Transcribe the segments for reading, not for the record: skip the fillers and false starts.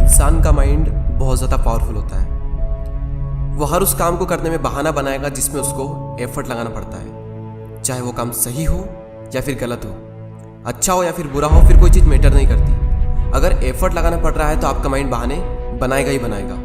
इंसान का माइंड बहुत ज़्यादा पावरफुल होता है। वो हर उस काम को करने में बहाना बनाएगा जिसमें उसको एफर्ट लगाना पड़ता है, चाहे वो काम सही हो या फिर गलत हो, अच्छा हो या फिर बुरा हो, फिर कोई चीज़ मैटर नहीं करती। अगर एफर्ट लगाना पड़ रहा है तो आपका माइंड बहाने बनाएगा ही बनाएगा।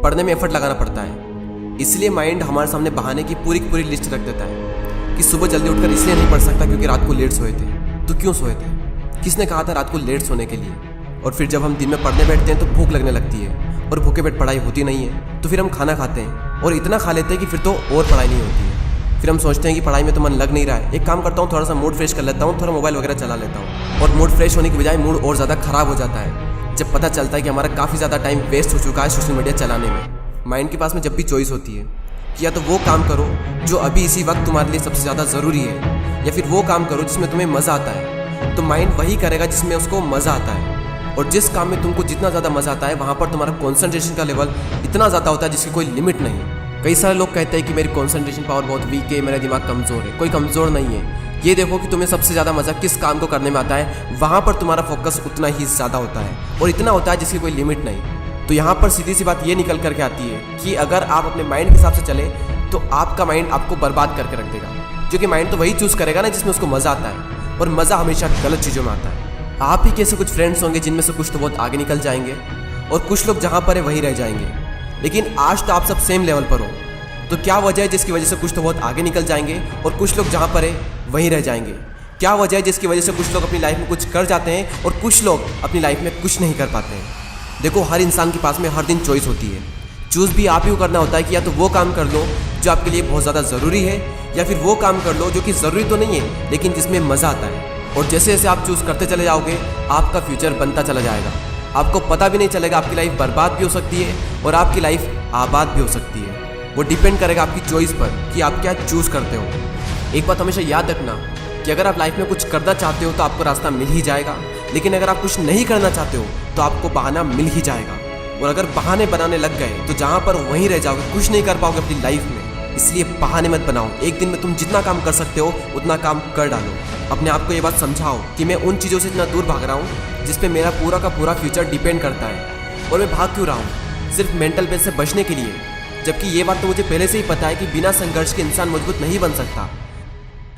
पढ़ने में एफर्ट लगाना पड़ता है, इसलिए माइंड हमारे सामने बहाने की पूरी लिस्ट रख देता है कि सुबह जल्दी उठकर इसलिए नहीं पढ़ सकता क्योंकि रात को लेट सोए थे। तो क्यों सोए थे? किसने कहा था रात को लेट सोने के लिए? और फिर जब हम दिन में पढ़ने बैठते हैं तो भूख लगने लगती है और भूखे पेट पढ़ाई होती नहीं है, तो फिर हम खाना खाते हैं और इतना खा लेते हैं कि फिर तो और पढ़ाई नहीं होती है। फिर हम सोचते हैं कि पढ़ाई में तो मन लग नहीं रहा है, एक काम करता हूँ, थोड़ा सा मूड फ्रेश कर लेता हूँ, थोड़ा मोबाइल वगैरह चला लेता हूँ। और मूड फ्रेश होने की बजाय मूड और ज़्यादा ख़राब हो जाता है जब पता चलता है कि हमारा काफ़ी ज़्यादा टाइम वेस्ट हो चुका है सोशल मीडिया चलाने में। माइंड के पास में जब भी चॉइस होती है कि या तो वो काम करो जो अभी इसी वक्त तुम्हारे लिए सबसे ज़्यादा ज़रूरी है, या फिर वो काम करो जिसमें तुम्हें मज़ा आता है, तो माइंड वही करेगा जिसमें उसको मज़ा आता है। और जिस काम में तुमको जितना ज़्यादा मज़ा आता है वहाँ पर तुम्हारा कॉन्सेंट्रेशन का लेवल इतना ज़्यादा होता है जिसकी कोई लिमिट नहीं। कई सारे लोग कहते हैं कि मेरी कॉन्सेंट्रेशन पावर बहुत वीक है, मेरा दिमाग कमज़ोर है। कोई कमज़ोर नहीं है। ये देखो कि तुम्हें सबसे ज़्यादा मज़ा किस काम को करने में आता है, वहाँ पर तुम्हारा फोकस उतना ही ज़्यादा होता है और इतना होता है जिसकी कोई लिमिट नहीं। तो यहाँ पर सीधी सी बात ये निकल करके आती है कि अगर आप अपने माइंड के हिसाब से चले तो आपका माइंड आपको बर्बाद करके रख देगा, क्योंकि माइंड तो वही चूज़ करेगा ना जिसमें उसको मज़ा आता है, और मज़ा हमेशा गलत चीज़ों में आता है। आप ही कैसे कुछ फ्रेंड्स होंगे जिनमें से कुछ तो बहुत आगे निकल जाएंगे और कुछ लोग जहाँ पर है वहीं रह जाएंगे। लेकिन आज तो आप सब सेम लेवल पर हो, तो क्या वजह है जिसकी वजह से कुछ तो बहुत आगे निकल जाएंगे और कुछ लोग जहाँ पर है वहीं रह जाएंगे? क्या वजह है जिसकी वजह से कुछ लोग अपनी लाइफ में कुछ कर जाते हैं और कुछ लोग अपनी लाइफ में कुछ नहीं कर पाते हैं? देखो, हर इंसान के पास में हर दिन चॉइस होती है। चूज़ भी आप ही को करना होता है कि या तो वो काम कर लो जो आपके लिए बहुत ज़्यादा ज़रूरी है, या फिर वो काम कर लो जो कि ज़रूरी तो नहीं है लेकिन जिसमें मज़ा आता है। और जैसे जैसे आप चूज़ करते चले जाओगे आपका फ्यूचर बनता चला जाएगा। आपको पता भी नहीं चलेगा, आपकी लाइफ बर्बाद भी हो सकती है और आपकी लाइफ आबाद भी हो सकती है। वो डिपेंड करेगा आपकी चॉइस पर कि आप क्या चूज़ करते हो। एक बात हमेशा याद रखना कि अगर आप लाइफ में कुछ करना चाहते हो तो आपको रास्ता मिल ही जाएगा, लेकिन अगर आप कुछ नहीं करना चाहते हो तो आपको बहाना मिल ही जाएगा। और अगर बहाने बनाने लग गए तो जहाँ पर वहीं रह जाओगे, कुछ नहीं कर पाओगे अपनी लाइफ में। इसलिए बहाने मत बनाओ। एक दिन में तुम जितना काम कर सकते हो उतना काम कर डालो। अपने आप को ये बात समझाओ कि मैं उन चीज़ों से इतना दूर भाग रहा हूँ जिस पे मेरा पूरा का पूरा फ्यूचर डिपेंड करता है, और मैं भाग क्यों रहा हूँ? सिर्फ मेंटल पेन से बचने के लिए। जबकि ये बात तो मुझे पहले से ही पता है कि बिना संघर्ष के इंसान मजबूत नहीं बन सकता।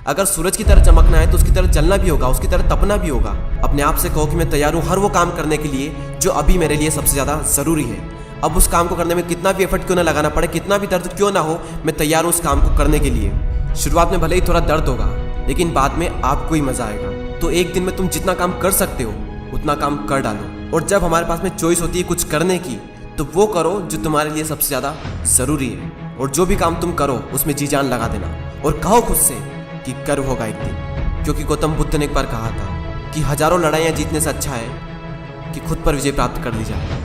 अगर सूरज की तरह चमकना है तो उसकी तरह जलना भी होगा, उसकी तरह तपना भी होगा। अपने आप से कहो कि मैं तैयार हूँ हर वो काम करने के लिए जो अभी मेरे लिए सबसे ज़्यादा ज़रूरी है। अब उस काम को करने में कितना भी एफर्ट क्यों ना लगाना पड़े, कितना भी दर्द क्यों ना हो, मैं तैयार हूँ उस काम को करने के लिए। शुरुआत में भले ही थोड़ा दर्द होगा लेकिन बाद में आपको ही मज़ा आएगा। तो एक दिन में तुम जितना काम कर सकते हो उतना काम कर डालो। और जब हमारे पास में चॉइस होती है कुछ करने की, तो वो करो जो तुम्हारे लिए सबसे ज़्यादा ज़रूरी है। और जो भी काम तुम करो उसमें जी जान लगा देना और कहो खुद से कि गर्व होगा एक दिन। क्योंकि गौतम बुद्ध ने एक बार कहा था कि हजारों लड़ाइयाँ जीतने से अच्छा है कि खुद पर विजय प्राप्त कर ली जाए।